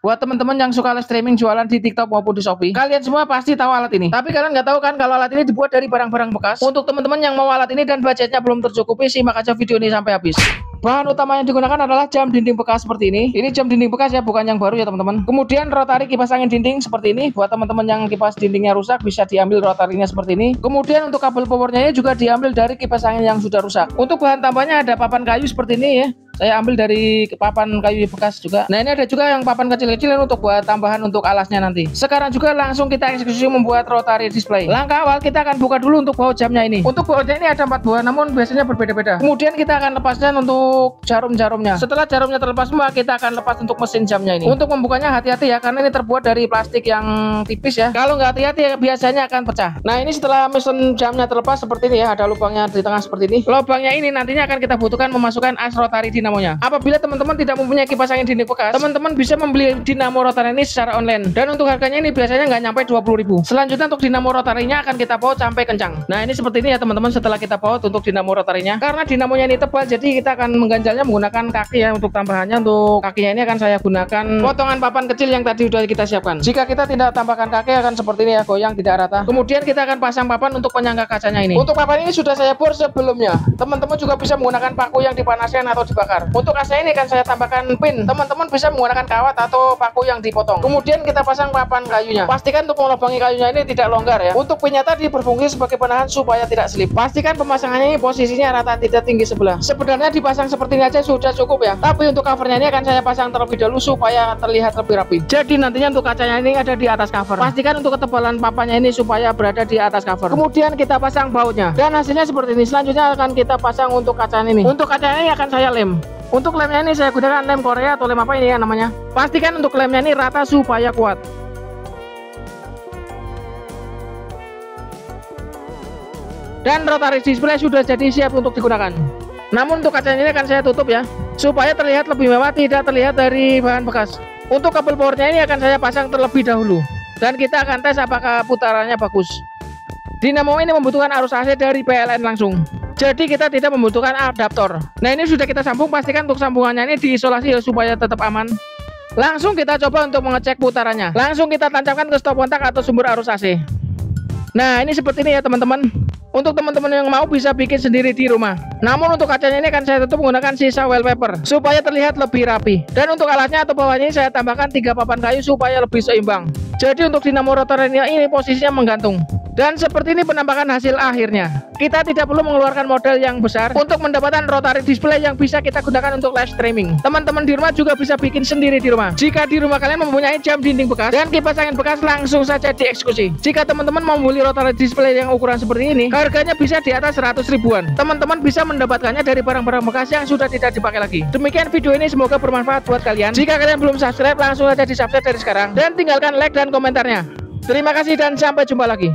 Buat teman-teman yang suka live streaming jualan di TikTok maupun di Shopee, kalian semua pasti tahu alat ini. Tapi kalian nggak tahu kan kalau alat ini dibuat dari barang-barang bekas. Untuk teman-teman yang mau alat ini dan budgetnya belum tercukupi, simak aja video ini sampai habis. Bahan utama yang digunakan adalah jam dinding bekas seperti ini. Ini jam dinding bekas ya, bukan yang baru ya teman-teman. Kemudian rotari kipas angin dinding seperti ini. Buat teman-teman yang kipas dindingnya rusak, bisa diambil rotarinya seperti ini. Kemudian untuk kabel powernya juga diambil dari kipas angin yang sudah rusak. Untuk bahan tambahnya ada papan kayu seperti ini ya. Saya ambil dari papan kayu bekas juga. Nah, ini ada juga yang papan kecil-kecilan untuk buat tambahan untuk alasnya nanti. Sekarang juga langsung kita eksekusi membuat rotary display. Langkah awal kita akan buka dulu untuk baut jamnya ini. Untuk bautnya ini ada 4 buah, namun biasanya berbeda-beda. Kemudian kita akan lepaskan untuk jarum-jarumnya. Setelah jarumnya terlepas semua, kita akan lepas untuk mesin jamnya ini. Untuk membukanya hati-hati ya, karena ini terbuat dari plastik yang tipis ya. Kalau nggak hati-hati biasanya akan pecah. Nah, ini setelah mesin jamnya terlepas seperti ini ya, ada lubangnya di tengah seperti ini. Lubangnya ini nantinya akan kita butuhkan memasukkan as rotary dinamonya. Apabila teman-teman tidak mempunyai kipas angin dinding bekas, teman-teman bisa membeli dinamo rotary ini secara online. Dan untuk harganya ini biasanya nggak nyampe 20.000. Selanjutnya untuk dinamo rotarinya akan kita baut sampai kencang. Nah, ini seperti ini ya teman-teman setelah kita baut untuk dinamo rotarinya. Karena dinamonya ini tebal, jadi kita akan mengganjalnya menggunakan kaki ya. Untuk tambahannya, untuk kakinya ini akan saya gunakan potongan papan kecil yang tadi sudah kita siapkan. Jika kita tidak tambahkan kaki akan seperti ini ya, goyang tidak rata. Kemudian kita akan pasang papan untuk penyangga kacanya ini. Untuk papan ini sudah saya bor sebelumnya. Teman-teman juga bisa menggunakan paku yang dipanaskan atau dibakar. Untuk asnya ini akan saya tambahkan pin. Teman-teman bisa menggunakan kawat atau paku yang dipotong. Kemudian kita pasang papan kayunya. Pastikan untuk melubangi kayunya ini tidak longgar ya. Untuk pinnya tadi berfungsi sebagai penahan supaya tidak slip. Pastikan pemasangannya ini posisinya rata, tidak tinggi sebelah. Sebenarnya dipasang seperti ini aja sudah cukup ya. Tapi untuk covernya ini akan saya pasang terlebih dahulu supaya terlihat lebih rapi. Jadi nantinya untuk kacanya ini ada di atas cover. Pastikan untuk ketebalan papannya ini supaya berada di atas cover. Kemudian kita pasang bautnya. Dan hasilnya seperti ini. Selanjutnya akan kita pasang untuk kacanya ini. Untuk kacanya ini akan saya lem. Untuk lemnya ini saya gunakan lem Korea atau lem apa ini ya namanya. Pastikan untuk lemnya ini rata supaya kuat. Dan rotary display sudah jadi siap untuk digunakan. Namun untuk kacanya ini akan saya tutup ya, supaya terlihat lebih mewah, tidak terlihat dari bahan bekas. Untuk kabel powernya ini akan saya pasang terlebih dahulu. Dan kita akan tes apakah putarannya bagus. Dinamo ini membutuhkan arus AC dari PLN langsung. Jadi kita tidak membutuhkan adaptor. Nah, ini sudah kita sambung, pastikan untuk sambungannya ini diisolasi ya, supaya tetap aman. Langsung kita coba untuk mengecek putarannya. Langsung kita tancapkan ke stop kontak atau sumber arus AC. Nah, ini seperti ini ya teman-teman. Untuk teman-teman yang mau bisa bikin sendiri di rumah. Namun untuk kacanya ini akan saya tutup menggunakan sisa wallpaper supaya terlihat lebih rapi. Dan untuk alatnya atau bawahnya ini saya tambahkan 3 papan kayu supaya lebih seimbang. Jadi untuk dinamo rotornya ini posisinya menggantung. Dan seperti ini penampakan hasil akhirnya. Kita tidak perlu mengeluarkan modal yang besar untuk mendapatkan rotary display yang bisa kita gunakan untuk live streaming. Teman-teman di rumah juga bisa bikin sendiri di rumah. Jika di rumah kalian mempunyai jam dinding bekas dan kipas angin bekas, langsung saja dieksekusi. Jika teman-teman mau membeli rotary display yang ukuran seperti ini, harganya bisa di atas 100 ribuan. Teman-teman bisa mendapatkannya dari barang-barang bekas yang sudah tidak dipakai lagi. Demikian video ini, semoga bermanfaat buat kalian. Jika kalian belum subscribe, langsung saja di subscribe dari sekarang dan tinggalkan like dan komentarnya. Terima kasih dan sampai jumpa lagi.